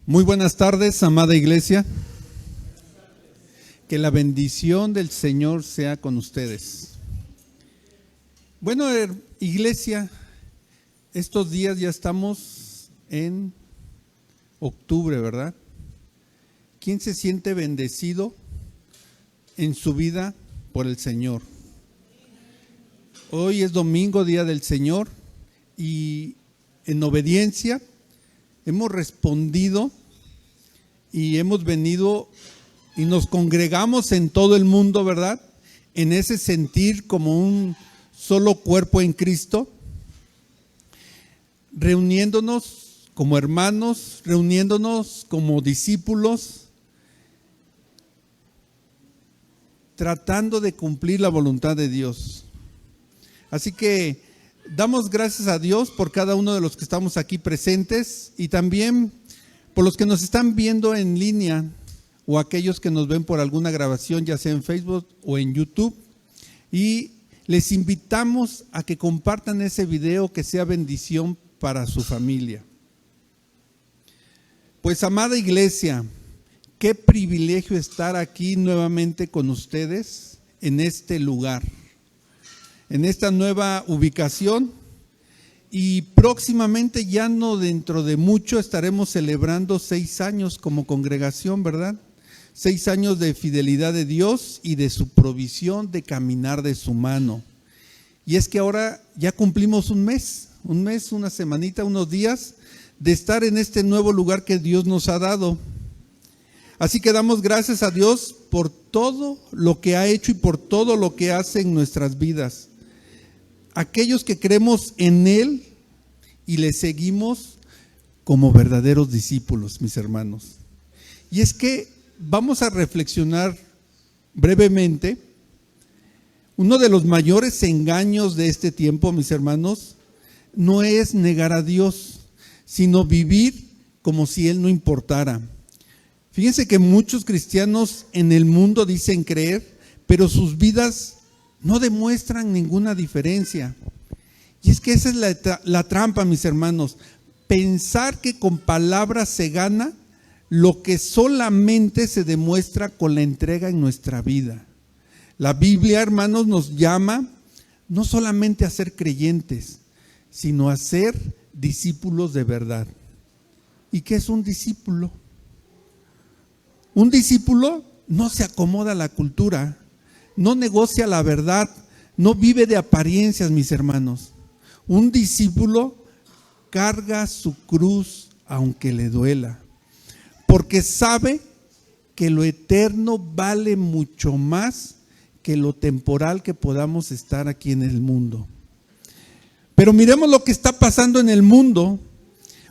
Muy buenas tardes, amada iglesia. Que la bendición del Señor sea con ustedes. Bueno, iglesia, estos días ya estamos en octubre, ¿verdad? ¿Quién se siente bendecido en su vida por el Señor? Hoy es domingo, día del Señor, y en obediencia hemos respondido y hemos venido y nos congregamos en todo el mundo, ¿verdad? En ese sentir como un solo cuerpo en Cristo, reuniéndonos como hermanos, reuniéndonos como discípulos, tratando de cumplir la voluntad de Dios. Así que damos gracias a Dios por cada uno de los que estamos aquí presentes y también por los que nos están viendo en línea o aquellos que nos ven por alguna grabación, ya sea en Facebook o en YouTube. Y les invitamos a que compartan ese video, que sea bendición para su familia. Pues, amada iglesia, qué privilegio estar aquí nuevamente con ustedes en este lugar, en esta nueva ubicación, y próximamente, ya no dentro de mucho, estaremos celebrando 6 años como congregación, ¿verdad? 6 años de fidelidad de Dios y de su provisión, de caminar de su mano. Y es que ahora ya cumplimos un mes, una semanita, unos días de estar en este nuevo lugar que Dios nos ha dado. Así que damos gracias a Dios por todo lo que ha hecho y por todo lo que hace en nuestras vidas. Aquellos que creemos en Él y le seguimos como verdaderos discípulos, mis hermanos. Y es que vamos a reflexionar brevemente. Uno de los mayores engaños de este tiempo, mis hermanos, no es negar a Dios, sino vivir como si Él no importara. Fíjense que muchos cristianos en el mundo dicen creer, pero sus vidas no demuestran ninguna diferencia. Y es que esa es la trampa, mis hermanos. Pensar que con palabras se gana lo que solamente se demuestra con la entrega en nuestra vida. La Biblia, hermanos, nos llama no solamente a ser creyentes, sino a ser discípulos de verdad. ¿Y qué es un discípulo? Un discípulo no se acomoda a la cultura, no negocia la verdad, no vive de apariencias, mis hermanos. Un discípulo carga su cruz aunque le duela, porque sabe que lo eterno vale mucho más que lo temporal que podamos estar aquí en el mundo. Pero miremos lo que está pasando en el mundo.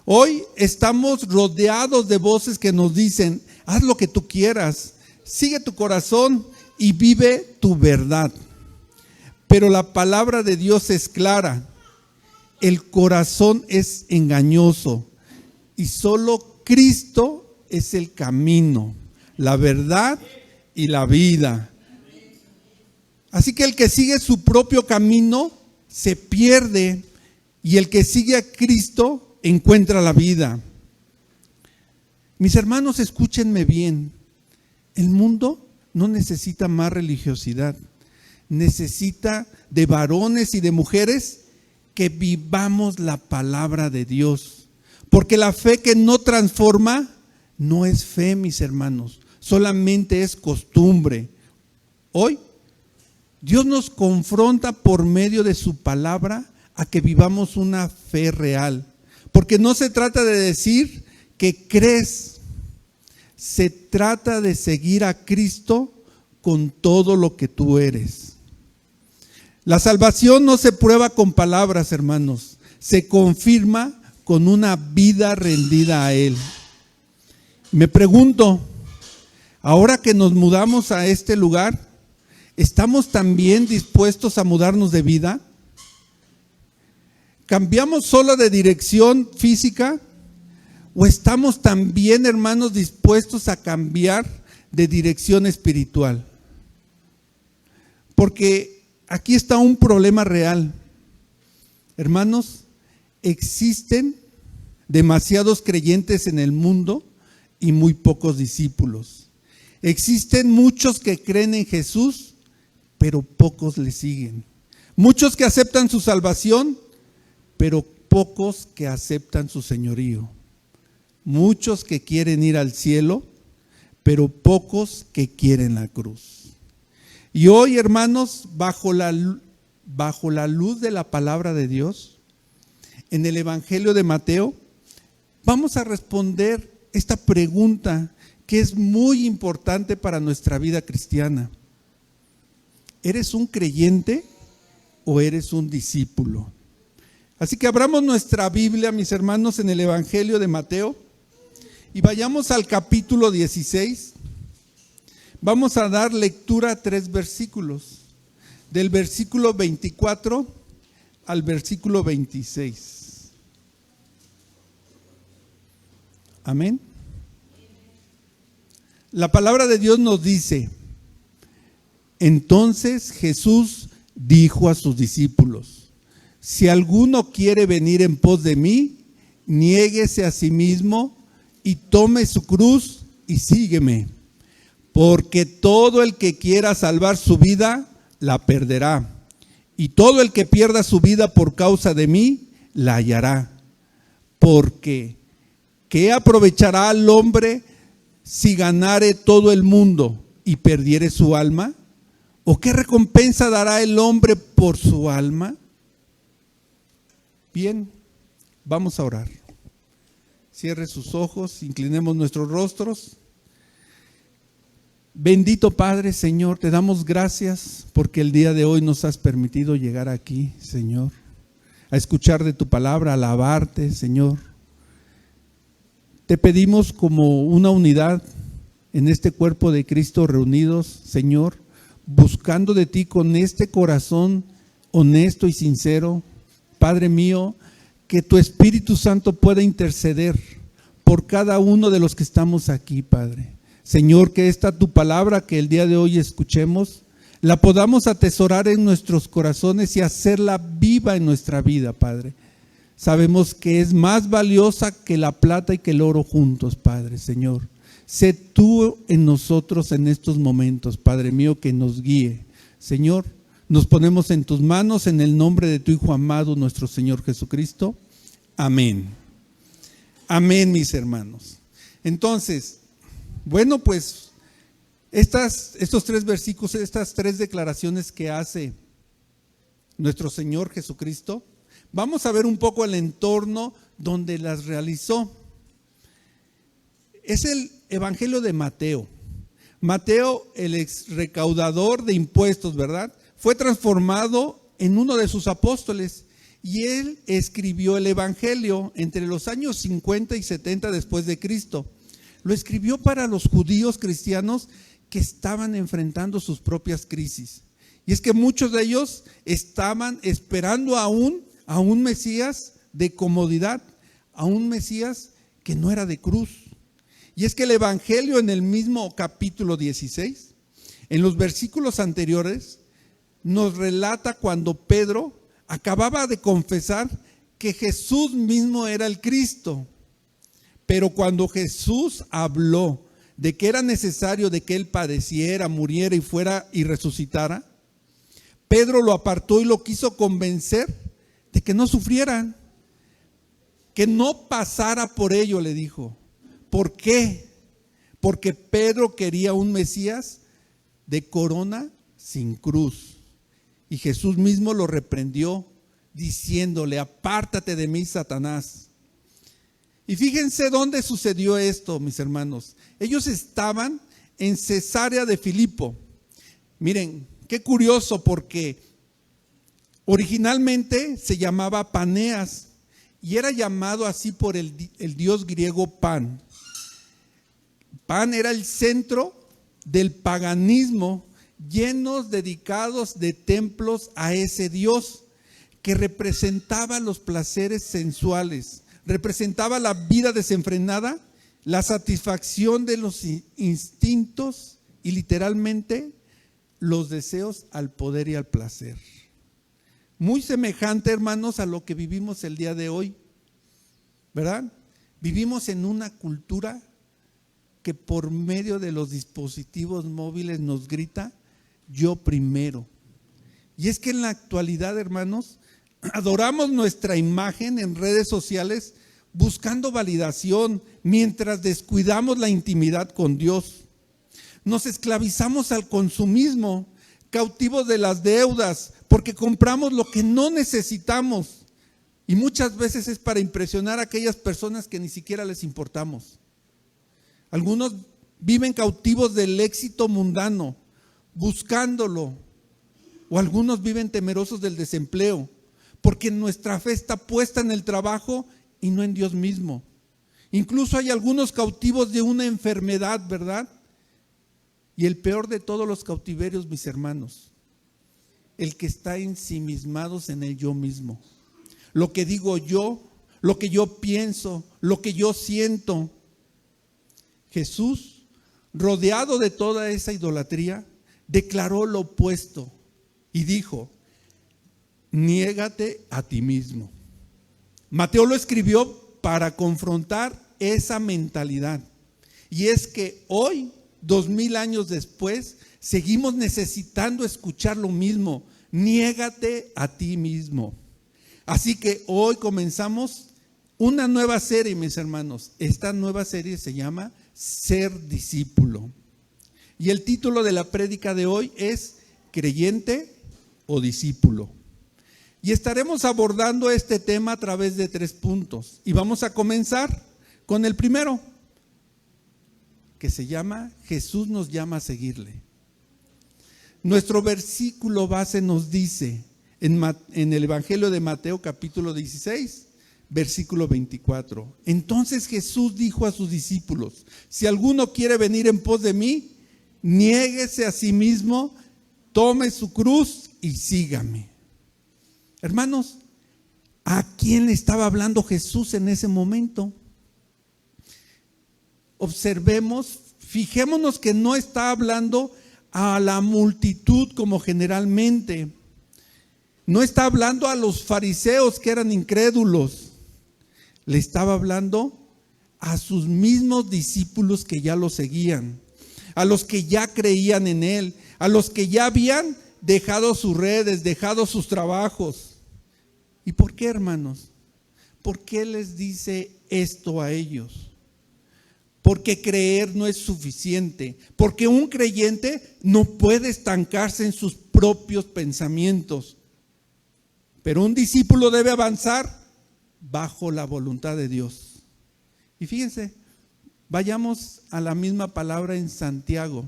Hoy estamos rodeados de voces que nos dicen: haz lo que tú quieras, sigue tu corazón y vive tu verdad. Pero la palabra de Dios es clara: el corazón es engañoso y solo Cristo es el camino, la verdad y la vida. Así que el que sigue su propio camino se pierde, y el que sigue a Cristo encuentra la vida. Mis hermanos, escúchenme bien. El mundo no necesita más religiosidad, necesita de varones y de mujeres que vivamos la palabra de Dios. Porque la fe que no transforma no es fe, mis hermanos, solamente es costumbre. Hoy Dios nos confronta por medio de su palabra a que vivamos una fe real. Porque no se trata de decir que crees, se trata de seguir a Cristo con todo lo que tú eres. La salvación no se prueba con palabras, hermanos, se confirma con una vida rendida a Él. Me pregunto, ahora que nos mudamos a este lugar, ¿estamos también dispuestos a mudarnos de vida? ¿Cambiamos solo de dirección física? ¿O estamos también, hermanos, dispuestos a cambiar de dirección espiritual? Porque aquí está un problema real. Hermanos, existen demasiados creyentes en el mundo, y muy pocos discípulos. Existen muchos que creen en Jesús, pero pocos le siguen. Muchos que aceptan su salvación, pero pocos que aceptan su señorío. Muchos que quieren ir al cielo, pero pocos que quieren la cruz. Y hoy, hermanos, bajo la luz de la palabra de Dios, en el Evangelio de Mateo, vamos a responder esta pregunta que es muy importante para nuestra vida cristiana. ¿Eres un creyente o eres un discípulo? Así que abramos nuestra Biblia, mis hermanos, en el Evangelio de Mateo y vayamos al capítulo 16. Vamos a dar lectura a 3 versículos, del versículo 24 al versículo 26. Amén. La palabra de Dios nos dice: entonces Jesús dijo a sus discípulos: si alguno quiere venir en pos de mí, niéguese a sí mismo y tome su cruz y sígueme. Porque todo el que quiera salvar su vida, la perderá. Y todo el que pierda su vida por causa de mí, la hallará. Porque ¿qué aprovechará al hombre si ganare todo el mundo y perdiere su alma? ¿O qué recompensa dará el hombre por su alma? Bien, vamos a orar. Cierre sus ojos, inclinemos nuestros rostros. Bendito Padre, Señor, te damos gracias porque el día de hoy nos has permitido llegar aquí, Señor, a escuchar de tu palabra, a alabarte, Señor. Te pedimos como una unidad en este cuerpo de Cristo reunidos, Señor, buscando de ti con este corazón honesto y sincero, Padre mío, que tu Espíritu Santo pueda interceder por cada uno de los que estamos aquí, Padre. Señor, que esta tu palabra que el día de hoy escuchemos, la podamos atesorar en nuestros corazones y hacerla viva en nuestra vida, Padre. Sabemos que es más valiosa que la plata y que el oro juntos, Padre, Señor. Sé tú en nosotros en estos momentos, Padre mío, que nos guíe. Señor, nos ponemos en tus manos en el nombre de tu Hijo amado, nuestro Señor Jesucristo. Amén. Amén, mis hermanos. Entonces, bueno, pues estos 3 versículos, estas 3 declaraciones que hace nuestro Señor Jesucristo, vamos a ver un poco el entorno donde las realizó. Es el Evangelio de Mateo. Mateo, el ex recaudador de impuestos, ¿verdad?, fue transformado en uno de sus apóstoles y él escribió el Evangelio entre los años 50 y 70 después de Cristo. Lo escribió para los judíos cristianos que estaban enfrentando sus propias crisis. Y es que muchos de ellos estaban esperando a un Mesías de comodidad, a un Mesías que no era de cruz. Y es que el Evangelio en el mismo capítulo 16, en los versículos anteriores, nos relata cuando Pedro acababa de confesar que Jesús mismo era el Cristo. Pero cuando Jesús habló de que era necesario de que él padeciera, muriera y fuera y resucitara, Pedro lo apartó y lo quiso convencer de que no sufrieran, que no pasara por ello, le dijo. ¿Por qué? Porque Pedro quería un Mesías de corona sin cruz. Y Jesús mismo lo reprendió diciéndole: apártate de mí, Satanás. Y fíjense dónde sucedió esto, mis hermanos. Ellos estaban en Cesarea de Filipo. Miren, qué curioso, porque originalmente se llamaba Paneas y era llamado así por el dios griego Pan. Pan era el centro del paganismo, llenos dedicados de templos a ese dios que representaba los placeres sensuales, representaba la vida desenfrenada, la satisfacción de los instintos y literalmente los deseos al poder y al placer. Muy semejante, hermanos, a lo que vivimos el día de hoy, ¿verdad? Vivimos en una cultura que por medio de los dispositivos móviles nos grita: yo primero. Y es que en la actualidad, hermanos, adoramos nuestra imagen en redes sociales buscando validación mientras descuidamos la intimidad con Dios. Nos esclavizamos al consumismo, cautivos de las deudas, porque compramos lo que no necesitamos. Y muchas veces es para impresionar a aquellas personas que ni siquiera les importamos. Algunos viven cautivos del éxito mundano, buscándolo. O algunos viven temerosos del desempleo, porque nuestra fe está puesta en el trabajo y no en Dios mismo. Incluso hay algunos cautivos de una enfermedad, ¿verdad? Y el peor de todos los cautiverios, mis hermanos, el que está ensimismados en el yo mismo. Lo que digo yo, lo que yo pienso, lo que yo siento. Jesús, rodeado de toda esa idolatría, declaró lo opuesto y dijo: niégate a ti mismo. Mateo lo escribió para confrontar esa mentalidad. Y es que hoy, 2000 años después, seguimos necesitando escuchar lo mismo: niégate a ti mismo. Así que hoy comenzamos una nueva serie, mis hermanos. Esta nueva serie se llama Ser Discípulo. Y el título de la prédica de hoy es ¿creyente o discípulo? Y estaremos abordando este tema a través de 3 puntos. Y vamos a comenzar con el primero, que se llama Jesús nos llama a seguirle. Nuestro versículo base nos dice en el Evangelio de Mateo capítulo 16, versículo 24. Entonces Jesús dijo a sus discípulos: si alguno quiere venir en pos de mí, niéguese a sí mismo, tome su cruz y sígame. Hermanos, ¿a quién le estaba hablando Jesús en ese momento? Observemos, fijémonos que no está hablando a la multitud como generalmente. No está hablando a los fariseos que eran incrédulos. Le estaba hablando a sus mismos discípulos que ya lo seguían, a los que ya creían en él, a los que ya habían dejado sus redes, dejado sus trabajos. ¿Y por qué, hermanos? ¿Por qué les dice esto a ellos? Porque creer no es suficiente, porque un creyente no puede estancarse en sus propios pensamientos, pero un discípulo debe avanzar bajo la voluntad de Dios. Y fíjense, vayamos a la misma palabra en Santiago,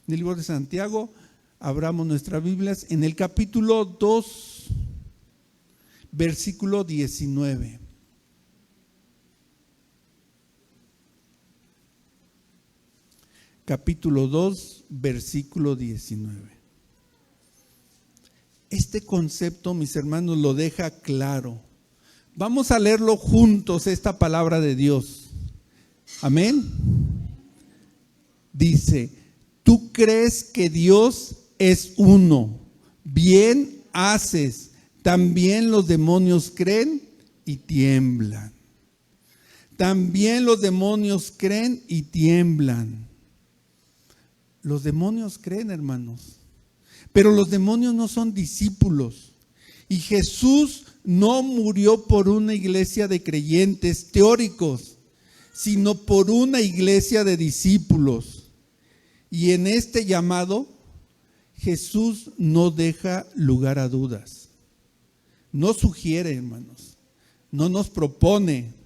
en el libro de Santiago. Abramos nuestras Biblias en el capítulo 2, versículo 19. Capítulo 2, versículo 19. Este concepto, mis hermanos, lo deja claro. Vamos a leerlo juntos, esta palabra de Dios. Amén. Dice: tú crees que Dios es uno, bien haces. También los demonios creen y tiemblan. También los demonios creen y tiemblan. Los demonios creen, hermanos, pero los demonios no son discípulos. Y Jesús no murió por una iglesia de creyentes teóricos, sino por una iglesia de discípulos. Y en este llamado, Jesús no deja lugar a dudas. No sugiere, hermanos, no nos propone.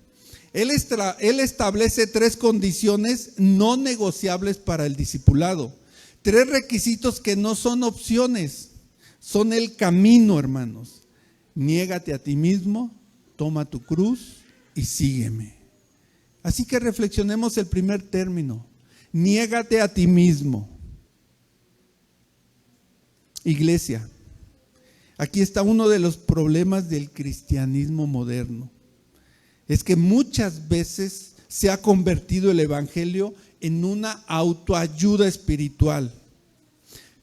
Él establece 3 condiciones no negociables para el discipulado. 3 requisitos que no son opciones, son el camino, hermanos. Niégate a ti mismo, toma tu cruz y sígueme. Así que reflexionemos el primer término: niégate a ti mismo. Iglesia, aquí está uno de los problemas del cristianismo moderno. Es que muchas veces se ha convertido el evangelio en una autoayuda espiritual.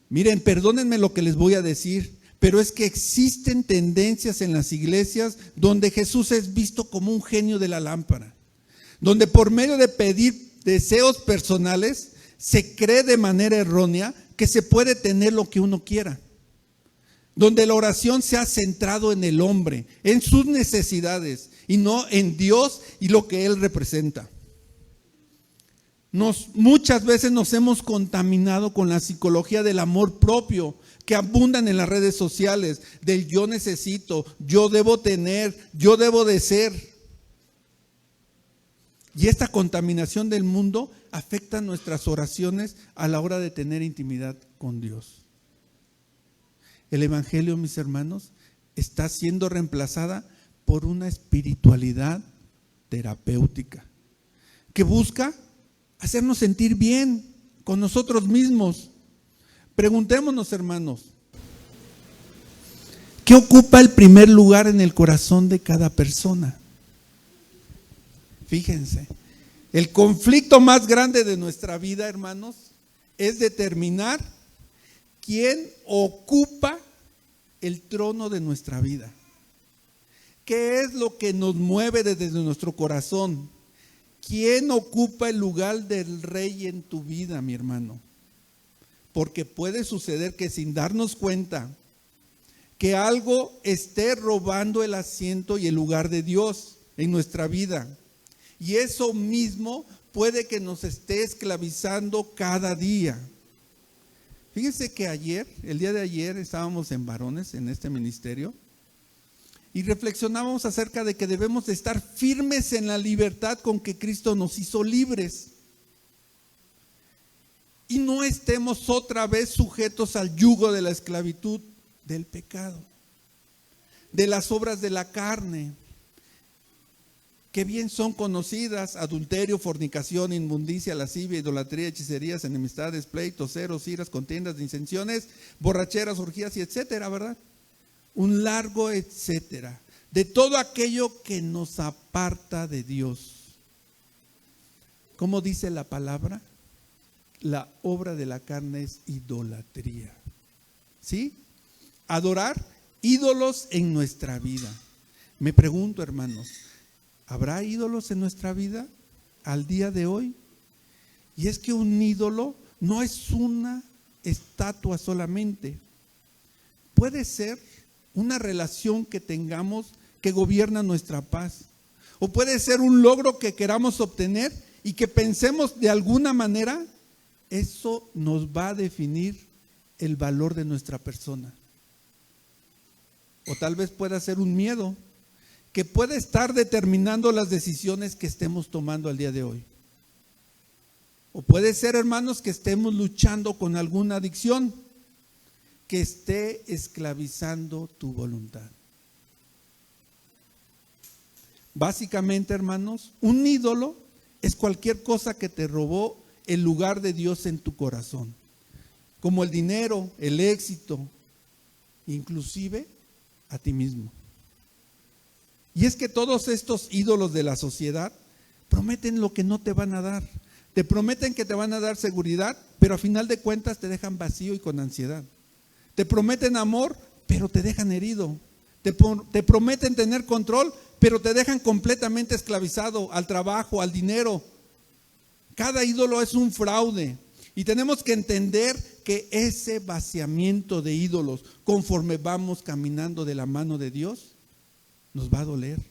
Miren, perdónenme lo que les voy a decir, pero es que existen tendencias en las iglesias donde Jesús es visto como un genio de la lámpara, donde por medio de pedir deseos personales, se cree de manera errónea que se puede tener lo que uno quiera. Donde la oración se ha centrado en el hombre, en sus necesidades y no en Dios y lo que Él representa. Muchas veces nos hemos contaminado con la psicología del amor propio que abundan en las redes sociales, del yo necesito, yo debo tener, yo debo de ser. Y esta contaminación del mundo afecta nuestras oraciones a la hora de tener intimidad con Dios. El Evangelio, mis hermanos, está siendo reemplazada por una espiritualidad terapéutica que busca hacernos sentir bien con nosotros mismos. Preguntémonos, hermanos, ¿qué ocupa el primer lugar en el corazón de cada persona? Fíjense, el conflicto más grande de nuestra vida, hermanos, es determinar quién ocupa el trono de nuestra vida. ¿Qué es lo que nos mueve desde nuestro corazón? ¿Quién ocupa el lugar del rey en tu vida, mi hermano? Porque puede suceder que sin darnos cuenta, que algo esté robando el asiento y el lugar de Dios en nuestra vida. Y eso mismo puede que nos esté esclavizando cada día. Fíjense que el día de ayer, estábamos en Varones, en este ministerio, y reflexionábamos acerca de que debemos de estar firmes en la libertad con que Cristo nos hizo libres. Y no estemos otra vez sujetos al yugo de la esclavitud del pecado, de las obras de la carne, que bien son conocidas: adulterio, fornicación, inmundicia, lascivia, idolatría, hechicerías, enemistades, pleitos, ceros, iras, contiendas, disensiones, borracheras, orgías y etcétera, ¿verdad? Un largo etcétera, de todo aquello que nos aparta de Dios. ¿Cómo dice la palabra? La obra de la carne es idolatría. ¿Sí? Adorar ídolos en nuestra vida. Me pregunto, hermanos, ¿habrá ídolos en nuestra vida al día de hoy? Y es que un ídolo no es una estatua solamente. Puede ser una relación que tengamos que gobierna nuestra paz. O puede ser un logro que queramos obtener y que pensemos de alguna manera, eso nos va a definir el valor de nuestra persona. O tal vez pueda ser un miedo que puede estar determinando las decisiones que estemos tomando al día de hoy. O puede ser, hermanos, que estemos luchando con alguna adicción que esté esclavizando tu voluntad. Básicamente, hermanos, un ídolo es cualquier cosa que te robó el lugar de Dios en tu corazón, como el dinero, el éxito, inclusive a ti mismo. Y es que todos estos ídolos de la sociedad prometen lo que no te van a dar. Te prometen que te van a dar seguridad, pero a final de cuentas te dejan vacío y con ansiedad. Te prometen amor, pero te dejan herido. Te prometen tener control, pero te dejan completamente esclavizado al trabajo, al dinero. Cada ídolo es un fraude. Y tenemos que entender que ese vaciamiento de ídolos, conforme vamos caminando de la mano de Dios, nos va a doler.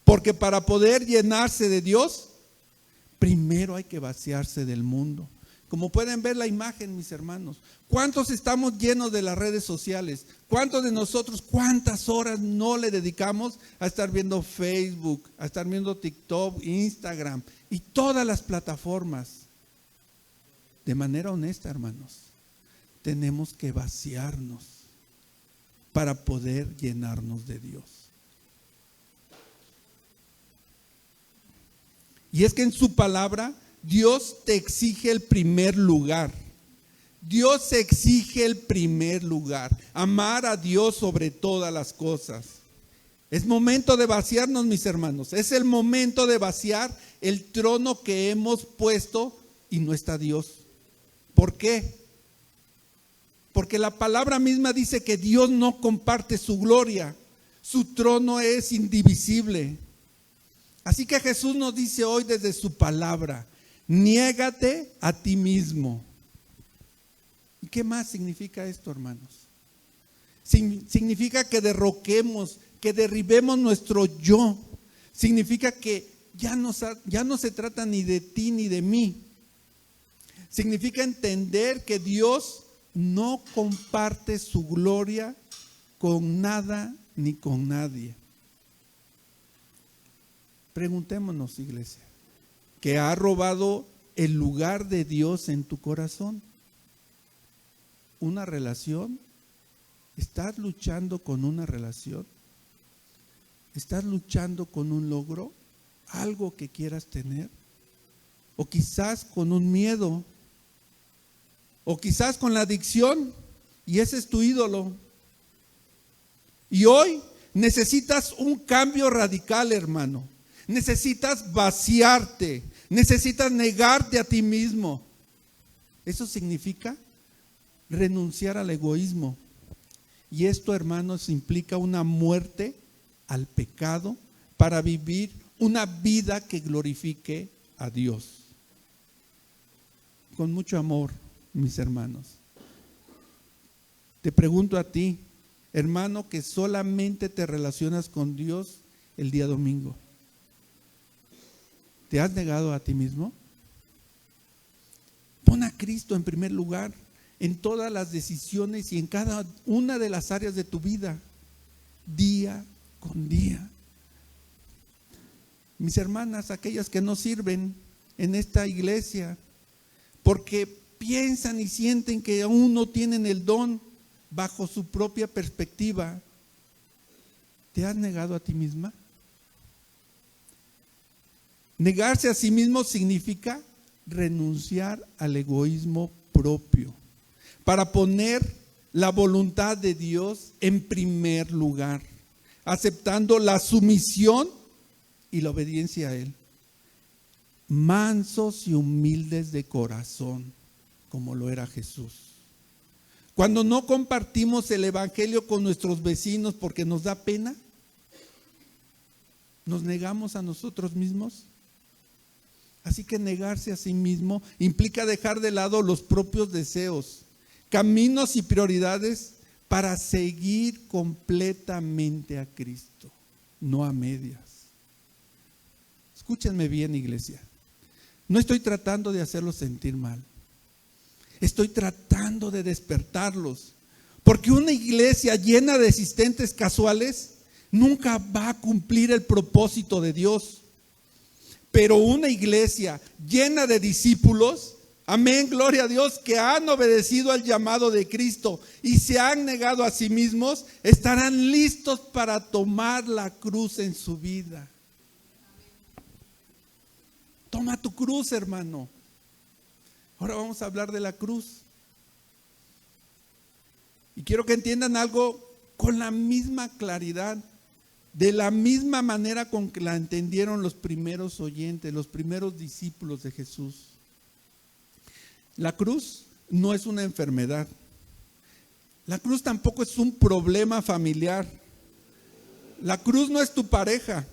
Porque para poder llenarse de Dios, primero hay que vaciarse del mundo. Como pueden ver la imagen, mis hermanos, ¿cuántos estamos llenos de las redes sociales? ¿Cuántos de nosotros, cuántas horas no le dedicamos a estar viendo Facebook, a estar viendo TikTok, Instagram y todas las plataformas? De manera honesta, hermanos, tenemos que vaciarnos para poder llenarnos de Dios. Y es que en su palabra Dios te exige el primer lugar. Dios exige el primer lugar. Amar a Dios sobre todas las cosas. Es momento de vaciarnos, mis hermanos. Es el momento de vaciar el trono que hemos puesto y no está Dios. ¿Por qué? Porque la palabra misma dice que Dios no comparte su gloria. Su trono es indivisible. Así que Jesús nos dice hoy desde su palabra, niégate a ti mismo. ¿Y qué más significa esto, hermanos? Significa que derroquemos, que derribemos nuestro yo. Significa que ya no se trata ni de ti ni de mí. Significa entender que Dios no comparte su gloria con nada ni con nadie. Preguntémonos, iglesia, ¿qué ha robado el lugar de Dios en tu corazón? ¿Una relación? ¿Estás luchando con una relación? ¿Estás luchando con un logro? ¿Algo que quieras tener? ¿O quizás con un miedo? ¿O quizás con la adicción? Y ese es tu ídolo. Y hoy necesitas un cambio radical, hermano. Necesitas vaciarte. Necesitas negarte a ti mismo. Eso significa renunciar al egoísmo. Y esto, hermanos, implica una muerte al pecado para vivir una vida que glorifique a Dios. Con mucho amor, mis hermanos. Te pregunto a ti, hermano, que solamente te relacionas con Dios el día domingo. ¿Te has negado a ti mismo? Pon a Cristo en primer lugar en todas las decisiones y en cada una de las áreas de tu vida, día con día. Mis hermanas, aquellas que no sirven en esta iglesia, porque piensan y sienten que aún no tienen el don bajo su propia perspectiva, ¿te has negado a ti misma? Negarse a sí mismo significa renunciar al egoísmo propio para poner la voluntad de Dios en primer lugar, aceptando la sumisión y la obediencia a Él. Mansos y humildes de corazón, como lo era Jesús. Cuando no compartimos el evangelio con nuestros vecinos porque nos da pena, ¿nos negamos a nosotros mismos? Así que negarse a sí mismo implica dejar de lado los propios deseos, caminos y prioridades para seguir completamente a Cristo, no a medias. Escúchenme bien, iglesia. No estoy tratando de hacerlos sentir mal. Estoy tratando de despertarlos. Porque una iglesia llena de asistentes casuales nunca va a cumplir el propósito de Dios. Pero una iglesia llena de discípulos, amén, gloria a Dios, que han obedecido al llamado de Cristo y se han negado a sí mismos, estarán listos para tomar la cruz en su vida. Toma tu cruz, hermano. Ahora vamos a hablar de la cruz. Y quiero que entiendan algo con la misma claridad, de la misma manera con que la entendieron los primeros oyentes, los primeros discípulos de Jesús. La cruz no es una enfermedad. La cruz tampoco es un problema familiar. La cruz no es tu pareja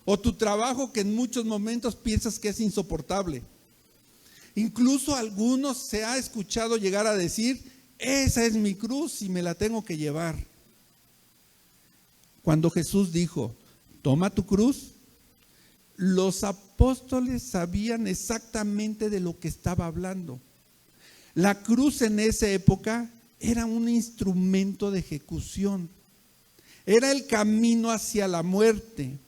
o tu trabajo que en muchos momentos piensas que es insoportable. Incluso algunos se ha escuchado llegar a decir, esa es mi cruz y me la tengo que llevar. Cuando Jesús dijo, toma tu cruz, los apóstoles sabían exactamente de lo que estaba hablando. La cruz en esa época era un instrumento de ejecución. Era el camino hacia la muerte.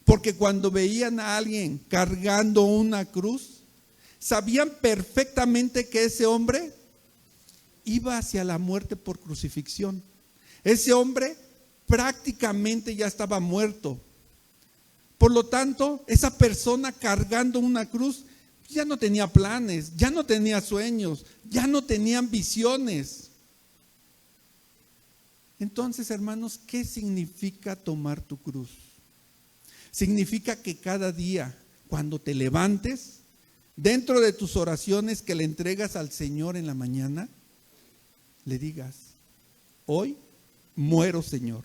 Porque cuando veían a alguien cargando una cruz, sabían perfectamente que ese hombre iba hacia la muerte por crucifixión. Ese hombre prácticamente ya estaba muerto. Por lo tanto, esa persona cargando una cruz ya no tenía planes, ya no tenía sueños, ya no tenía ambiciones. Entonces, hermanos, ¿qué significa tomar tu cruz? Significa que cada día, cuando te levantes, dentro de tus oraciones que le entregas al Señor en la mañana, le digas, hoy muero, Señor.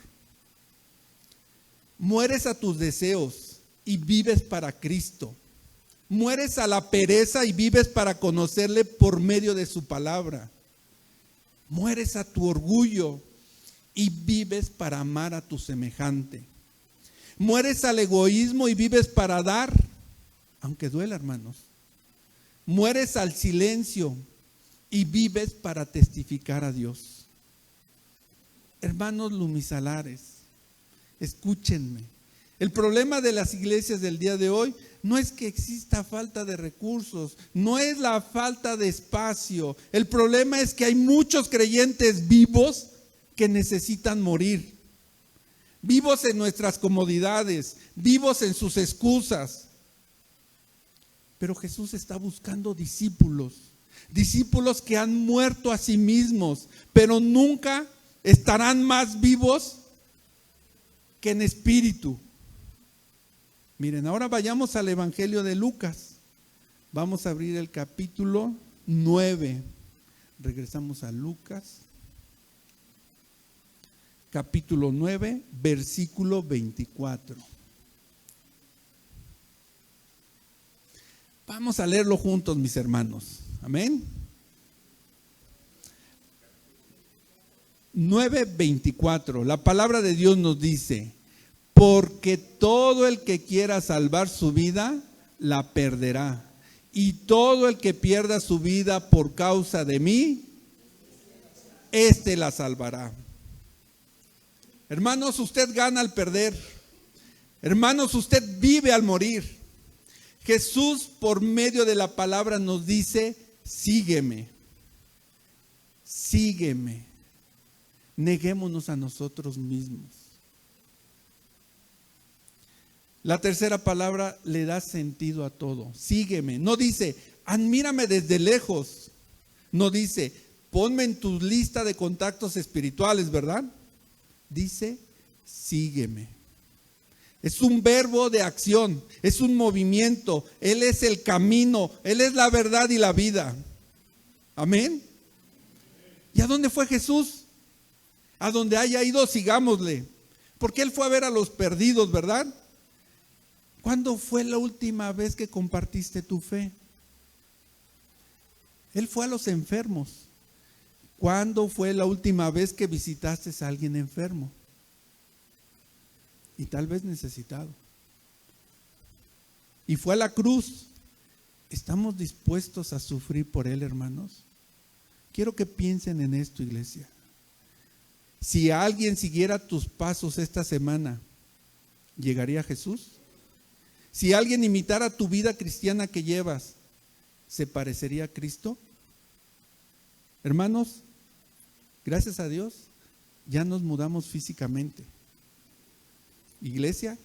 Mueres a tus deseos, y vives para Cristo. Mueres a la pereza y vives para conocerle por medio de su palabra. Mueres a tu orgullo y vives para amar a tu semejante. Mueres al egoísmo y vives para dar, aunque duela, hermanos. Mueres al silencio y vives para testificar a Dios. Hermanos lumisalares, escúchenme. El problema de las iglesias del día de hoy no es que exista falta de recursos, no es la falta de espacio. El problema es que hay muchos creyentes vivos que necesitan morir. Vivos en nuestras comodidades, vivos en sus excusas. Pero Jesús está buscando discípulos que han muerto a sí mismos, pero nunca estarán más vivos que en espíritu. Miren, ahora vayamos al Evangelio de Lucas. Vamos a abrir el capítulo 9. Regresamos a Lucas. Capítulo 9, versículo 24. Vamos a leerlo juntos, mis hermanos. Amén. 9:24. La palabra de Dios nos dice: porque todo el que quiera salvar su vida, la perderá. Y todo el que pierda su vida por causa de mí, éste la salvará. Hermanos, usted gana al perder. Hermanos, usted vive al morir. Jesús, por medio de la palabra, nos dice: sígueme. Sígueme. Neguémonos a nosotros mismos. La tercera palabra le da sentido a todo. Sígueme. No dice, admírame desde lejos. No dice, ponme en tu lista de contactos espirituales, ¿verdad? Dice, sígueme. Es un verbo de acción, es un movimiento. Él es el camino, Él es la verdad y la vida. Amén. ¿Y a dónde fue Jesús? A donde haya ido, sigámosle. Porque Él fue a ver a los perdidos, ¿verdad? ¿Cuándo fue la última vez que compartiste tu fe? Él fue a los enfermos. ¿Cuándo fue la última vez que visitaste a alguien enfermo? Y tal vez necesitado. Y fue a la cruz. ¿Estamos dispuestos a sufrir por Él, hermanos? Quiero que piensen en esto, iglesia. Si alguien siguiera tus pasos esta semana, ¿llegaría a Jesús? Si alguien imitara tu vida cristiana que llevas, ¿se parecería a Cristo? Hermanos, gracias a Dios, ya nos mudamos físicamente. Iglesia,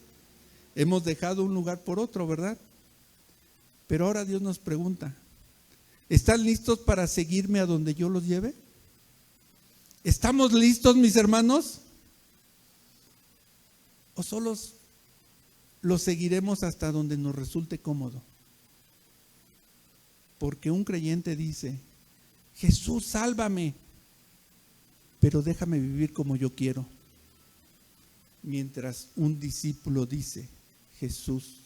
hemos dejado un lugar por otro, ¿verdad? Pero ahora Dios nos pregunta, ¿están listos para seguirme a donde yo los lleve? ¿Estamos listos, mis hermanos? ¿O solos los seguiremos hasta donde nos resulte cómodo? Porque un creyente dice, Jesús, sálvame, pero déjame vivir como yo quiero. Mientras un discípulo dice, Jesús,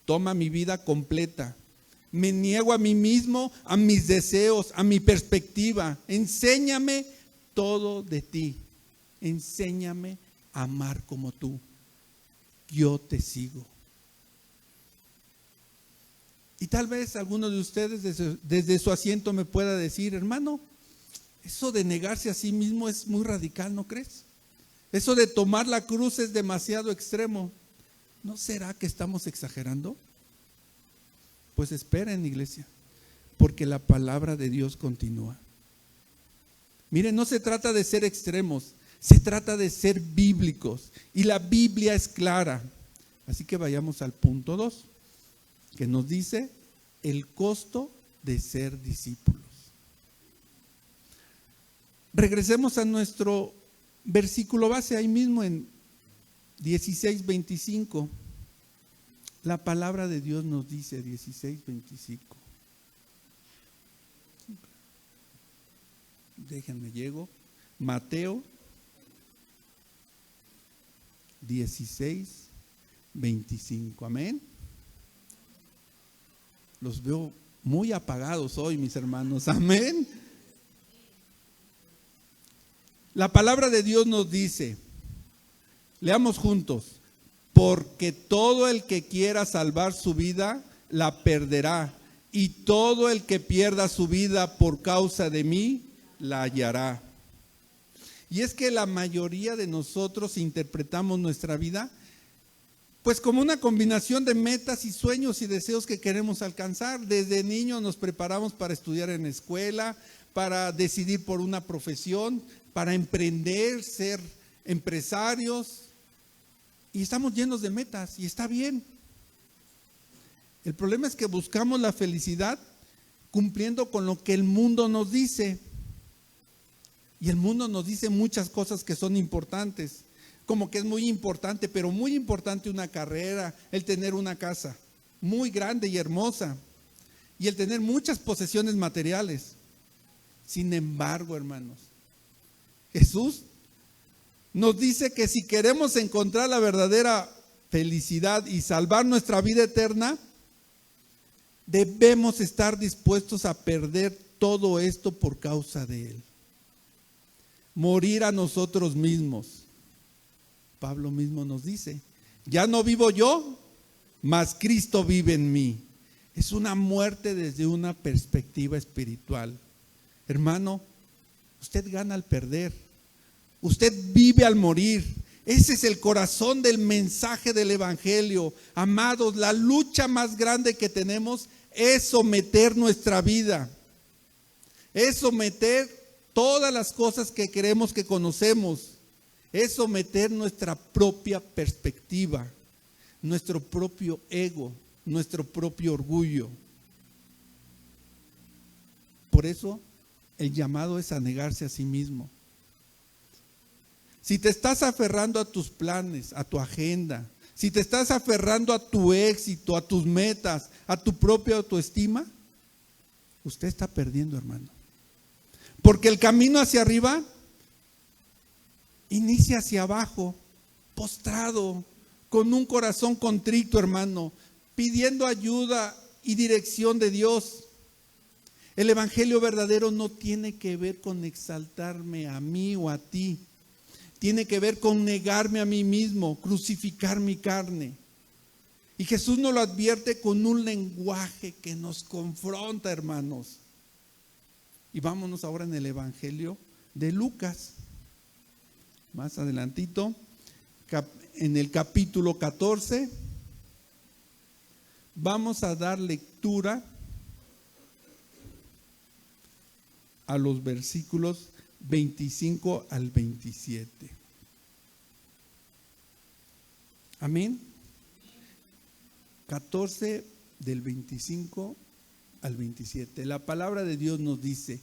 toma mi vida completa. Me niego a mí mismo, a mis deseos, a mi perspectiva. Enséñame todo de ti. Enséñame a amar como tú. Yo te sigo. Y tal vez alguno de ustedes desde su asiento me pueda decir, hermano, eso de negarse a sí mismo es muy radical, ¿no crees? Eso de tomar la cruz es demasiado extremo. ¿No será que estamos exagerando? Pues esperen, iglesia, porque la palabra de Dios continúa. Miren, no se trata de ser extremos, se trata de ser bíblicos. Y la Biblia es clara. Así que vayamos al punto 2, que nos dice el costo de ser discípulos. Regresemos a nuestro versículo base, ahí mismo en 16:25. La palabra de Dios nos dice 16:25. Déjenme llego. Mateo 16, 25. Amén. Los veo muy apagados hoy, mis hermanos. Amén. La palabra de Dios nos dice, leamos juntos, porque todo el que quiera salvar su vida, la perderá, y todo el que pierda su vida por causa de mí, la hallará. Y es que la mayoría de nosotros interpretamos nuestra vida pues como una combinación de metas y sueños y deseos que queremos alcanzar. Desde niños nos preparamos para estudiar en la escuela, para decidir por una profesión, para emprender, ser empresarios. Y estamos llenos de metas y está bien. El problema es que buscamos la felicidad cumpliendo con lo que el mundo nos dice. Y el mundo nos dice muchas cosas que son importantes. Como que es muy importante, pero muy importante una carrera, el tener una casa muy grande y hermosa y el tener muchas posesiones materiales. Sin embargo, hermanos, Jesús nos dice que si queremos encontrar la verdadera felicidad y salvar nuestra vida eterna, debemos estar dispuestos a perder todo esto por causa de Él. Morir a nosotros mismos. Pablo mismo nos dice, ya no vivo yo, mas Cristo vive en mí. Es una muerte desde una perspectiva espiritual. Hermano, usted gana al perder, usted vive al morir. Ese es el corazón del mensaje del Evangelio. Amados, la lucha más grande que tenemos es someter nuestra vida, es someter todas las cosas que queremos que conocemos. Es someter nuestra propia perspectiva, nuestro propio ego, nuestro propio orgullo. Por eso el llamado es a negarse a sí mismo. Si te estás aferrando a tus planes, a tu agenda, si te estás aferrando a tu éxito, a tus metas, a tu propia autoestima, usted está perdiendo, hermano. Porque el camino hacia arriba inicia hacia abajo, postrado, con un corazón contrito, hermano, pidiendo ayuda y dirección de Dios. El evangelio verdadero no tiene que ver con exaltarme a mí o a ti. Tiene que ver con negarme a mí mismo, crucificar mi carne. Y Jesús nos lo advierte con un lenguaje que nos confronta, hermanos. Y vámonos ahora en el evangelio de Lucas. Más adelantito, en el capítulo 14, vamos a dar lectura a los versículos 25 al 27. Amén. 14 del 25 al 27. La palabra de Dios nos dice,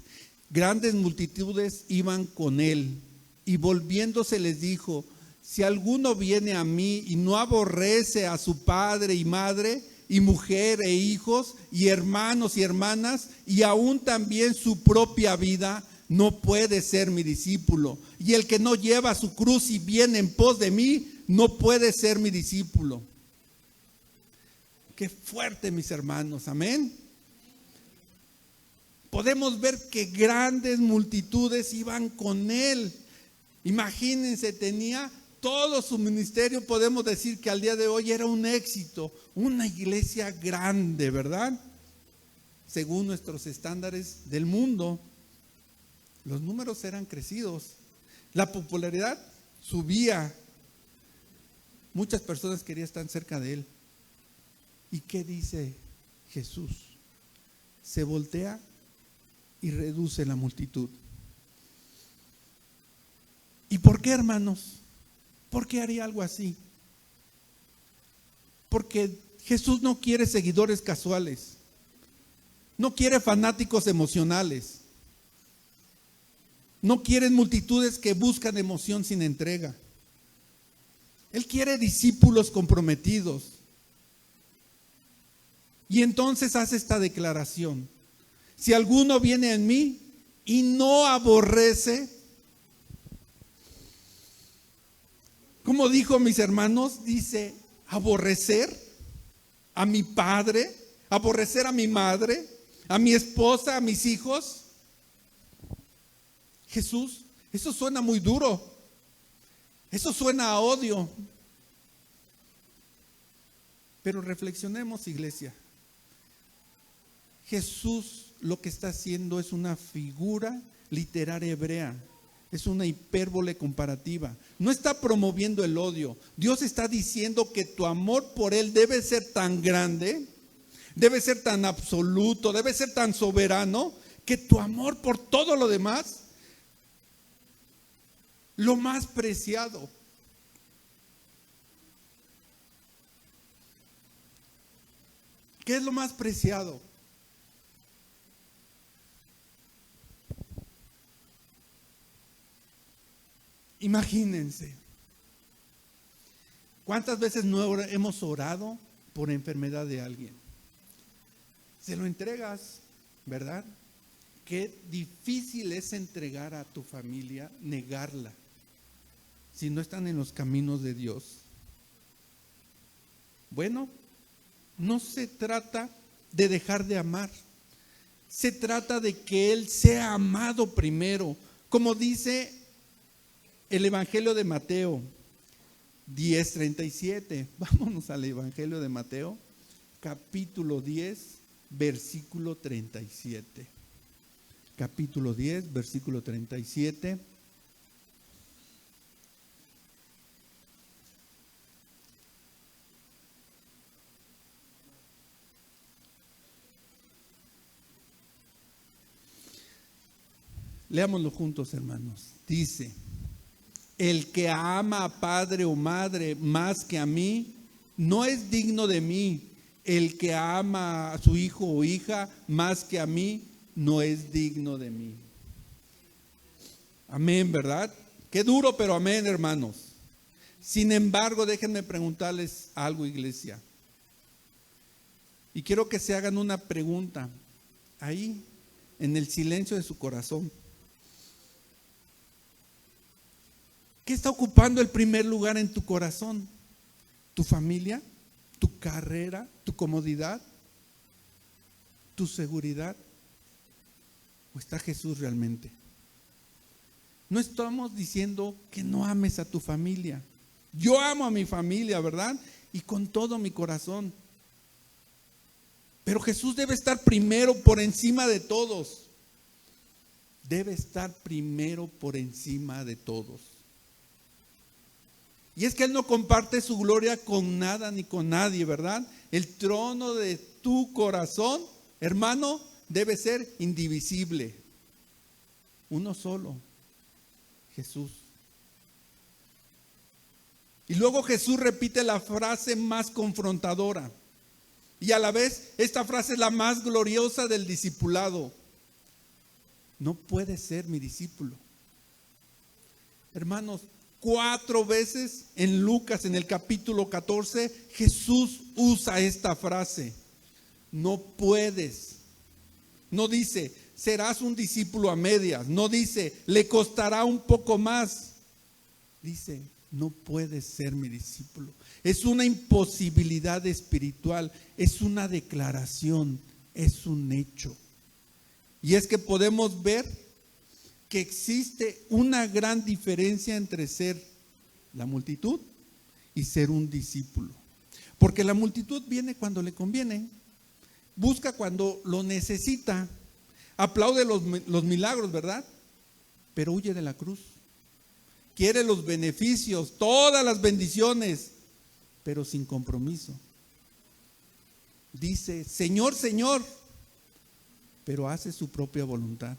grandes multitudes iban con él. Y volviéndose les dijo, si alguno viene a mí y no aborrece a su padre y madre, y mujer e hijos, y hermanos y hermanas, y aún también su propia vida, no puede ser mi discípulo. Y el que no lleva su cruz y viene en pos de mí, no puede ser mi discípulo. Qué fuerte, mis hermanos, amén. Podemos ver que grandes multitudes iban con él. Imagínense, tenía todo su ministerio. Podemos decir que al día de hoy era un éxito, una iglesia grande, ¿verdad? Según nuestros estándares del mundo, los números eran crecidos, la popularidad subía, muchas personas querían estar cerca de él. ¿Y qué dice Jesús? Se voltea y reduce la multitud. ¿Y por qué, hermanos? ¿Por qué haría algo así? Porque Jesús no quiere seguidores casuales, no quiere fanáticos emocionales, no quiere multitudes que buscan emoción sin entrega. Él quiere discípulos comprometidos. Y entonces hace esta declaración: si alguno viene en mí y no aborrece, como dijo mis hermanos, dice, aborrecer a mi padre, aborrecer a mi madre, a mi esposa, a mis hijos. Jesús, eso suena muy duro. Eso suena a odio. Pero reflexionemos, iglesia. Jesús lo que está haciendo es una figura literaria hebrea. Es una hipérbole comparativa. No está promoviendo el odio. Dios está diciendo que tu amor por Él debe ser tan grande, debe ser tan absoluto, debe ser tan soberano, que tu amor por todo lo demás, lo más preciado. ¿Qué es lo más preciado? Imagínense, ¿cuántas veces no hemos orado por enfermedad de alguien? Se lo entregas, ¿verdad? Qué difícil es entregar a tu familia, negarla, si no están en los caminos de Dios. Bueno, no se trata de dejar de amar, se trata de que Él sea amado primero, como dice el Evangelio de Mateo 10:37. Vámonos al Evangelio de Mateo, capítulo 10, versículo 37. Capítulo 10, versículo 37. Leámoslo juntos, hermanos. Dice: el que ama a padre o madre más que a mí, no es digno de mí. El que ama a su hijo o hija más que a mí, no es digno de mí. Amén, ¿verdad? Qué duro, pero amén, hermanos. Sin embargo, déjenme preguntarles algo, iglesia. Y quiero que se hagan una pregunta ahí, en el silencio de su corazón. ¿Qué está ocupando el primer lugar en tu corazón? ¿Tu familia? ¿Tu carrera? ¿Tu comodidad? ¿Tu seguridad? ¿O está Jesús realmente? No estamos diciendo que no ames a tu familia. Yo amo a mi familia, ¿verdad? Y con todo mi corazón. Pero Jesús debe estar primero por encima de todos. Debe estar primero por encima de todos. Y es que Él no comparte su gloria con nada ni con nadie, ¿verdad? El trono de tu corazón, hermano, debe ser indivisible. Uno solo, Jesús. Y luego Jesús repite la frase más confrontadora. Y a la vez, esta frase es la más gloriosa del discipulado. No puedes ser mi discípulo. Hermanos, 4 veces en Lucas, en el capítulo 14, Jesús usa esta frase. No puedes. No dice, serás un discípulo a medias. No dice, le costará un poco más. Dice, no puedes ser mi discípulo. Es una imposibilidad espiritual. Es una declaración. Es un hecho. Y es que podemos ver que existe una gran diferencia entre ser la multitud y ser un discípulo. Porque la multitud viene cuando le conviene, busca cuando lo necesita, aplaude los milagros, ¿verdad? Pero huye de la cruz. Quiere los beneficios, todas las bendiciones, pero sin compromiso. Dice, Señor, Señor, pero hace su propia voluntad.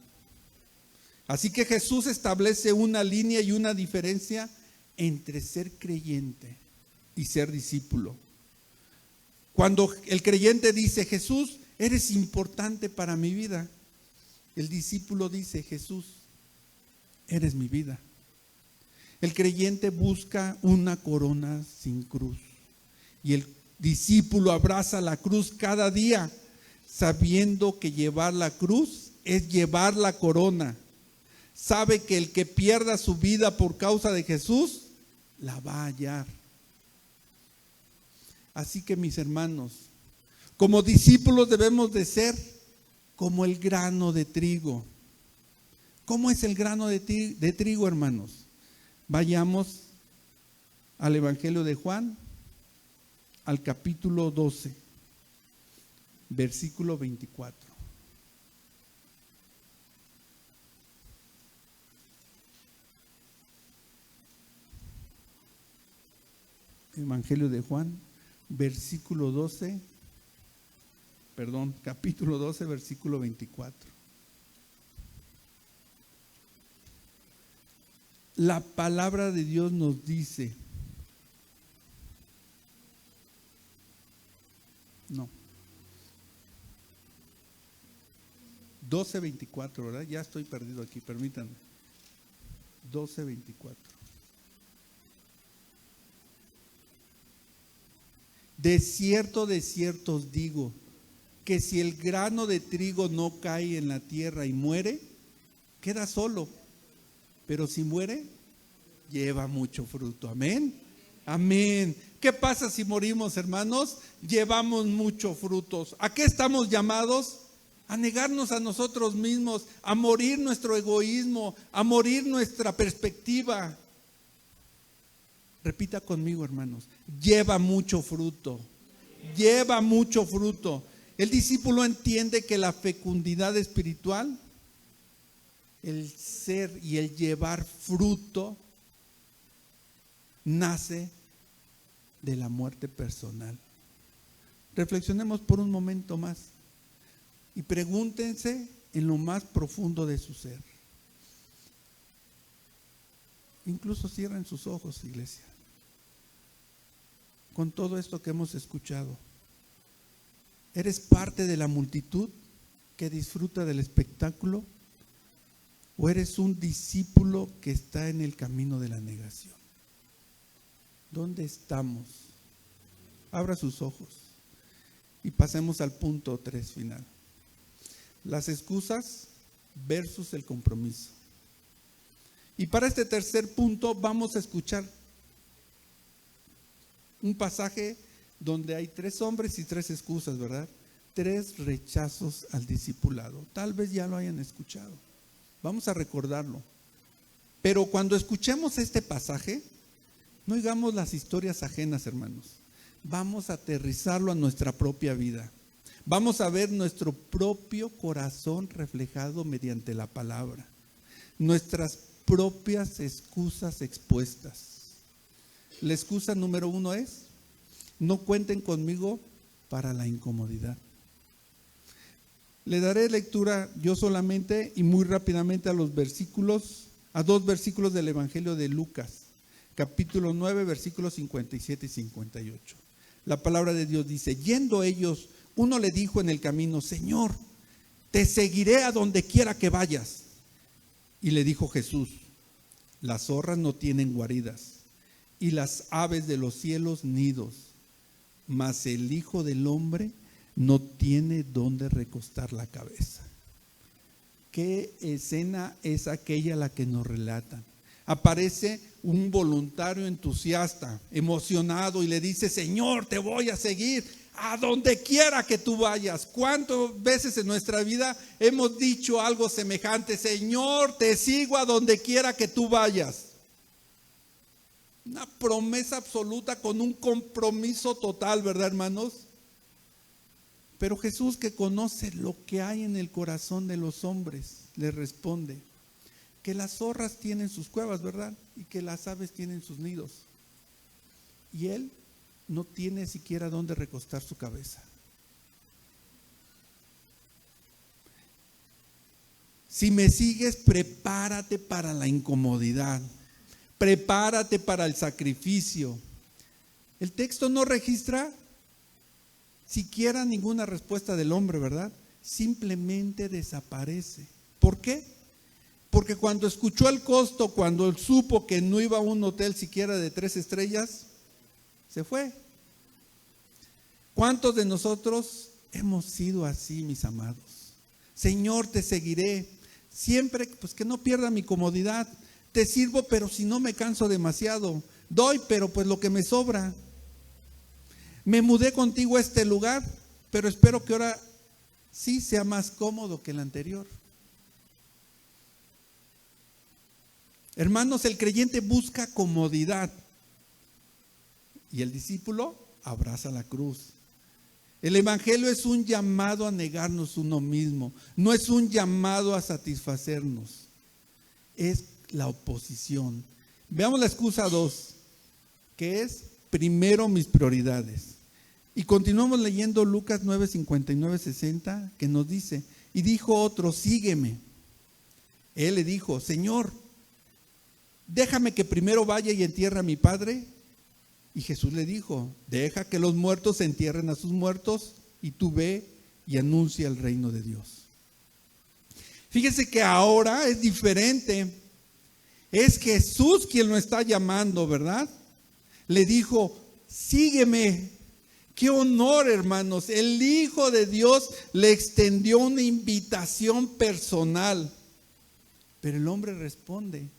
Así que Jesús establece una línea y una diferencia entre ser creyente y ser discípulo. Cuando el creyente dice, Jesús, eres importante para mi vida, el discípulo dice, Jesús, eres mi vida. El creyente busca una corona sin cruz y el discípulo abraza la cruz cada día, sabiendo que llevar la cruz es llevar la corona. Sabe que el que pierda su vida por causa de Jesús, la va a hallar. Así que mis hermanos, como discípulos debemos de ser como el grano de trigo. ¿Cómo es el grano de trigo, hermanos? Vayamos al Evangelio de Juan, al capítulo 12, versículo 24. Evangelio de Juan, capítulo 12, versículo 24. La palabra de Dios nos dice, 12:24, ¿verdad? Ya estoy perdido aquí, permítanme. 12:24. De cierto os digo, que si el grano de trigo no cae en la tierra y muere, queda solo. Pero si muere, lleva mucho fruto. Amén. Amén. ¿Qué pasa si morimos, hermanos? Llevamos muchos frutos. ¿A qué estamos llamados? A negarnos a nosotros mismos, a morir nuestro egoísmo, a morir nuestra perspectiva. Repita conmigo, hermanos. Lleva mucho fruto. Lleva mucho fruto. El discípulo entiende que la fecundidad espiritual, el ser y el llevar fruto, nace de la muerte personal. Reflexionemos por un momento más y pregúntense en lo más profundo de su ser. Incluso cierren sus ojos, iglesia. Con todo esto que hemos escuchado, ¿eres parte de la multitud que disfruta del espectáculo? ¿O eres un discípulo que está en el camino de la negación? ¿Dónde estamos? Abra sus ojos y pasemos al punto 3 final. Las excusas versus el compromiso. Y para este tercer punto vamos a escuchar un pasaje donde hay 3 hombres y 3 excusas, ¿verdad? 3 rechazos al discipulado. Tal vez ya lo hayan escuchado. Vamos a recordarlo. Pero cuando escuchemos este pasaje, no oigamos las historias ajenas, hermanos. Vamos a aterrizarlo a nuestra propia vida. Vamos a ver nuestro propio corazón reflejado mediante la palabra. Nuestras propias excusas expuestas. La excusa número 1 es: no cuenten conmigo para la incomodidad. Le daré lectura yo solamente y muy rápidamente a 2 versículos del Evangelio de Lucas, capítulo 9, versículos 57 y 58. La palabra de Dios dice: yendo ellos, uno le dijo en el camino: Señor, te seguiré a donde quiera que vayas. Y le dijo Jesús: las zorras no tienen guaridas, y las aves de los cielos nidos, mas el Hijo del Hombre no tiene dónde recostar la cabeza. ¿Qué escena es aquella la que nos relatan? Aparece un voluntario entusiasta, emocionado, y le dice: Señor, te voy a seguir a donde quiera que tú vayas. ¿Cuántas veces en nuestra vida hemos dicho algo semejante? Señor, te sigo a donde quiera que tú vayas. Una promesa absoluta con un compromiso total, ¿verdad, hermanos? Pero Jesús, que conoce lo que hay en el corazón de los hombres, le responde que las zorras tienen sus cuevas, ¿verdad? Y que las aves tienen sus nidos. Y él no tiene siquiera dónde recostar su cabeza. Si me sigues, prepárate para la incomodidad. Prepárate para el sacrificio. El texto no registra siquiera ninguna respuesta del hombre, ¿verdad? Simplemente desaparece. ¿Por qué? Porque cuando escuchó el costo, cuando él supo que no iba a un hotel siquiera de 3 estrellas, se fue. ¿Cuántos de nosotros hemos sido así, mis amados? Señor, te seguiré. Siempre, pues que no pierda mi comodidad. Te sirvo, pero si no me canso demasiado. Doy, pero pues lo que me sobra. Me mudé contigo a este lugar, pero espero que ahora sí sea más cómodo que el anterior. Hermanos, el creyente busca comodidad y el discípulo abraza la cruz. El evangelio es un llamado a negarnos uno mismo, no es un llamado a satisfacernos, es la oposición. Veamos la excusa 2, que es primero mis prioridades. Y continuamos leyendo Lucas 9, 59, 60, que nos dice, y dijo otro, sígueme. Él le dijo, Señor, déjame que primero vaya y entierre a mi padre. Y Jesús le dijo, deja que los muertos entierren a sus muertos y tú ve y anuncia el reino de Dios. Fíjese que ahora es diferente. Es Jesús quien lo está llamando, ¿verdad? Le dijo, sígueme. Qué honor, hermanos. El Hijo de Dios le extendió una invitación personal. Pero el hombre responde,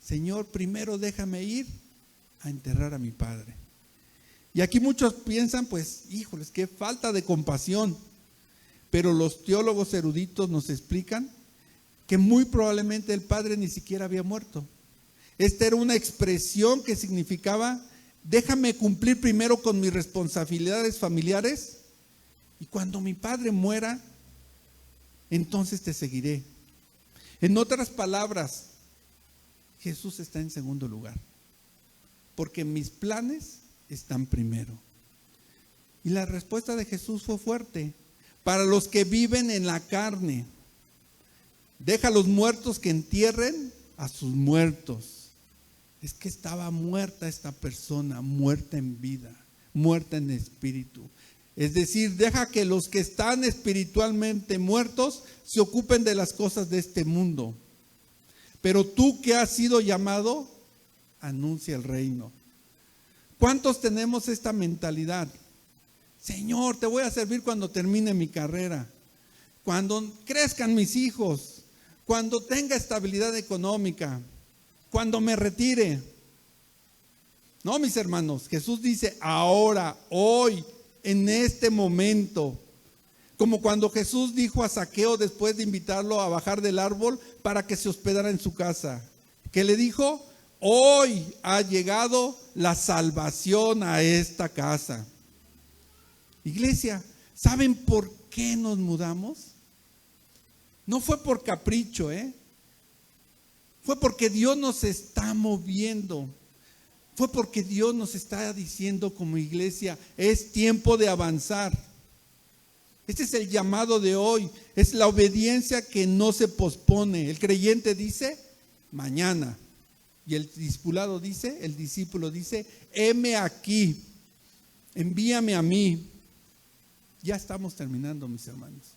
Señor, primero déjame ir a enterrar a mi padre. Y aquí muchos piensan, pues, híjoles, qué falta de compasión. Pero los teólogos eruditos nos explican que muy probablemente el padre ni siquiera había muerto. Esta era una expresión que significaba, déjame cumplir primero con mis responsabilidades familiares y cuando mi padre muera, entonces te seguiré. En otras palabras, Jesús está en segundo lugar, porque mis planes están primero. Y la respuesta de Jesús fue fuerte. Para los que viven en la carne, deja a los muertos que entierren a sus muertos. Es que estaba muerta esta persona, muerta en vida, muerta en espíritu. Es decir, deja que los que están espiritualmente muertos se ocupen de las cosas de este mundo. Pero tú que has sido llamado, anuncia el reino. ¿Cuántos tenemos esta mentalidad? Señor, te voy a servir cuando termine mi carrera, cuando crezcan mis hijos, cuando tenga estabilidad económica, cuando me retire. No, mis hermanos, Jesús dice ahora, hoy, en este momento. Como cuando Jesús dijo a Zaqueo después de invitarlo a bajar del árbol para que se hospedara en su casa. ¿Qué le dijo? Hoy ha llegado la salvación a esta casa. Iglesia, ¿saben por qué nos mudamos? No fue por capricho, fue porque Dios nos está moviendo. Fue porque Dios nos está diciendo como iglesia, es tiempo de avanzar. Este es el llamado de hoy, es la obediencia que no se pospone. El creyente dice, mañana. Y el discípulo dice, heme aquí, envíame a mí. Ya estamos terminando, mis hermanos.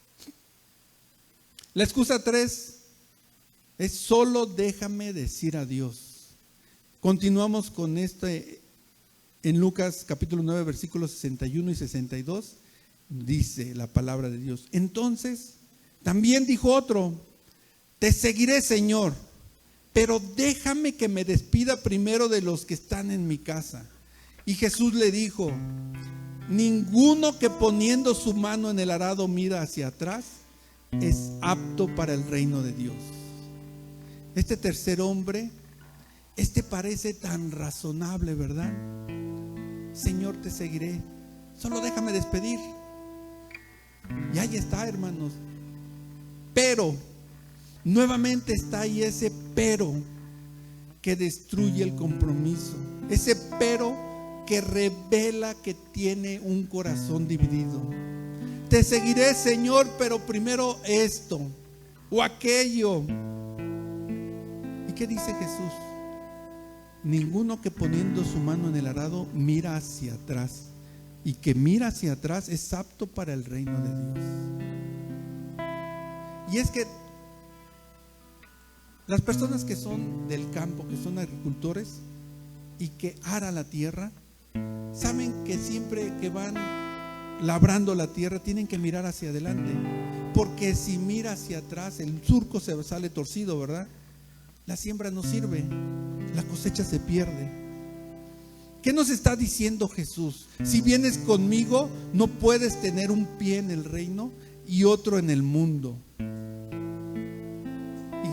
La excusa 3 es solo déjame decir adiós. Continuamos con en Lucas capítulo 9, versículos 61 y 62. Dice la palabra de Dios. Entonces, también dijo otro, te seguiré, Señor, pero déjame que me despida primero de los que están en mi casa. Y Jesús le dijo, ninguno que poniendo su mano en el arado mira hacia atrás es apto para el reino de Dios. Este tercer hombre, parece tan razonable, ¿verdad? Señor, te seguiré, solo déjame despedir. Y ahí está, hermanos. Pero, nuevamente está ahí ese pero que destruye el compromiso. Ese pero que revela que tiene un corazón dividido. Te seguiré, Señor, pero primero esto o aquello. ¿Y qué dice Jesús? Ninguno que poniendo su mano en el arado mira hacia atrás. Y que mira hacia atrás es apto para el reino de Dios. Y es que las personas que son del campo, que son agricultores y que aran la tierra, saben que siempre que van labrando la tierra tienen que mirar hacia adelante, porque si mira hacia atrás el surco se sale torcido, ¿verdad? La siembra no sirve, la cosecha se pierde. ¿Qué nos está diciendo Jesús? Si vienes conmigo, no puedes tener un pie en el reino y otro en el mundo.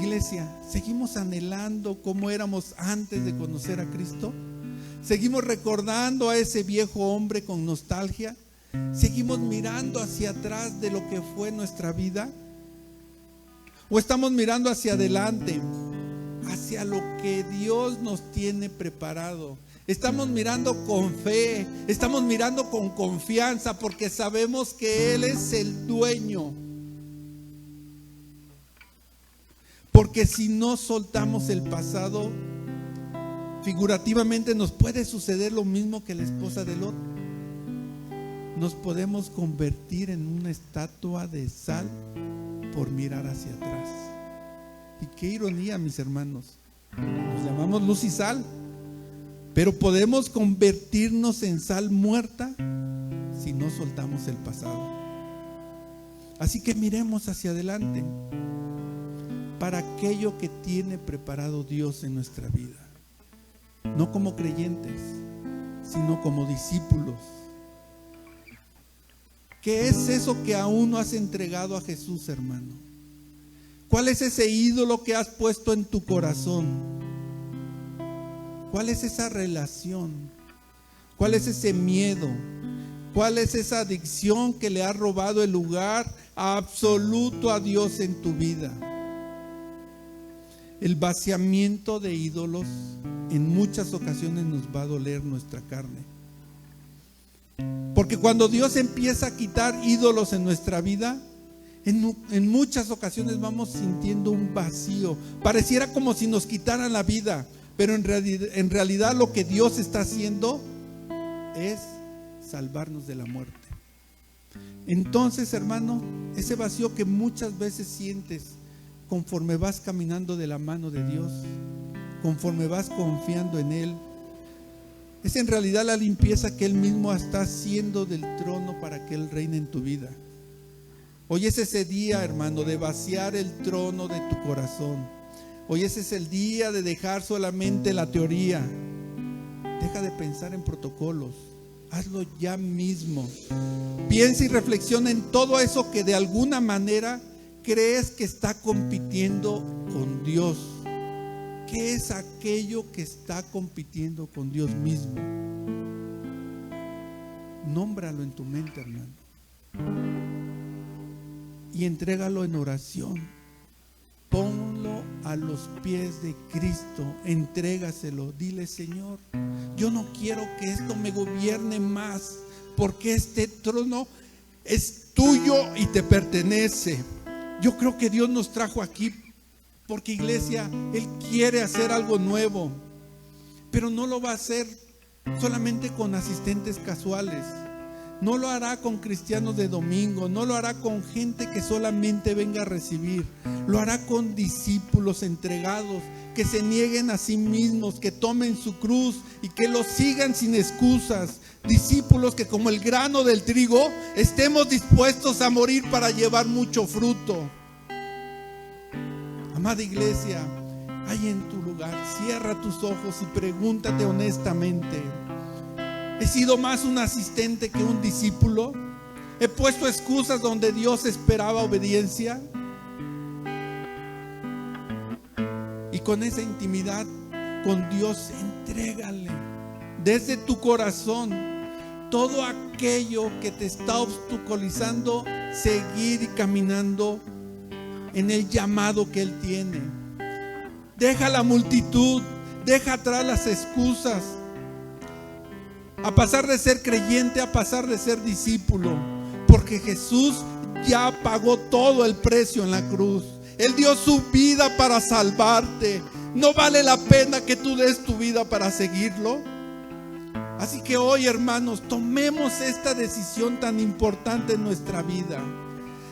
Iglesia, ¿seguimos anhelando cómo éramos antes de conocer a Cristo? ¿Seguimos recordando a ese viejo hombre con nostalgia? ¿Seguimos mirando hacia atrás de lo que fue nuestra vida? ¿O estamos mirando hacia adelante, hacia lo que Dios nos tiene preparado? Estamos mirando con fe, estamos mirando con confianza, porque sabemos que Él es el dueño. Porque si no soltamos el pasado, figurativamente nos puede suceder lo mismo que la esposa de Lot. Nos podemos convertir en una estatua de sal por mirar hacia atrás. Y qué ironía, mis hermanos. Nos llamamos luz y sal, pero podemos convertirnos en sal muerta si no soltamos el pasado. Así que miremos hacia adelante para aquello que tiene preparado Dios en nuestra vida. No como creyentes, sino como discípulos. ¿Qué es eso que aún no has entregado a Jesús, hermano? ¿Cuál es ese ídolo que has puesto en tu corazón? ¿Cuál es esa relación? ¿Cuál es ese miedo? ¿Cuál es esa adicción que le ha robado el lugar absoluto a Dios en tu vida? El vaciamiento de ídolos en muchas ocasiones nos va a doler nuestra carne. Porque cuando Dios empieza a quitar ídolos en nuestra vida, en muchas ocasiones vamos sintiendo un vacío. Pareciera como si nos quitaran la vida, pero en realidad lo que Dios está haciendo es salvarnos de la muerte. Entonces, hermano, ese vacío que muchas veces sientes conforme vas caminando de la mano de Dios, conforme vas confiando en Él, es en realidad la limpieza que Él mismo está haciendo del trono para que Él reine en tu vida. Hoy es ese día, hermano, de vaciar el trono de tu corazón. Hoy ese es el día de dejar solamente la teoría. Deja de pensar en protocolos. Hazlo ya mismo. Piensa y reflexiona en todo eso que de alguna manera crees que está compitiendo con Dios. ¿Qué es aquello que está compitiendo con Dios mismo? Nómbralo en tu mente, hermano, y entrégalo en oración. Ponlo a los pies de Cristo, entrégaselo. Dile: Señor, yo no quiero que esto me gobierne más, porque este trono es tuyo y te pertenece. Yo creo que Dios nos trajo aquí porque, iglesia, Él quiere hacer algo nuevo, pero no lo va a hacer solamente con asistentes casuales. No lo hará con cristianos de domingo, no lo hará con gente que solamente venga a recibir. Lo hará con discípulos entregados, que se nieguen a sí mismos, que tomen su cruz y que lo sigan sin excusas. Discípulos que, como el grano del trigo, estemos dispuestos a morir para llevar mucho fruto. Amada iglesia, ahí en tu lugar, cierra tus ojos y pregúntate honestamente: ¿he sido más un asistente que un discípulo? ¿He puesto excusas donde Dios esperaba obediencia? Y con esa intimidad con Dios, entrégale desde tu corazón todo aquello que te está obstaculizando seguir y caminando en el llamado que Él tiene. Deja la multitud, deja atrás las excusas. A pasar de ser creyente, a pasar de ser discípulo, porque Jesús ya pagó todo el precio en la cruz. Él dio su vida para salvarte. ¿No vale la pena que tú des tu vida para seguirlo? Así que hoy, hermanos, tomemos esta decisión tan importante en nuestra vida: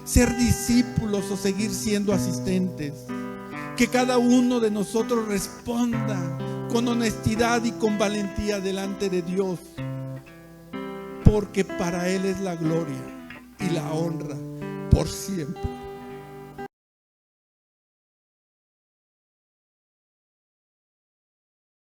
ser discípulos o seguir siendo asistentes. Que cada uno de nosotros responda con honestidad y con valentía delante de Dios, porque para Él es la gloria y la honra por siempre.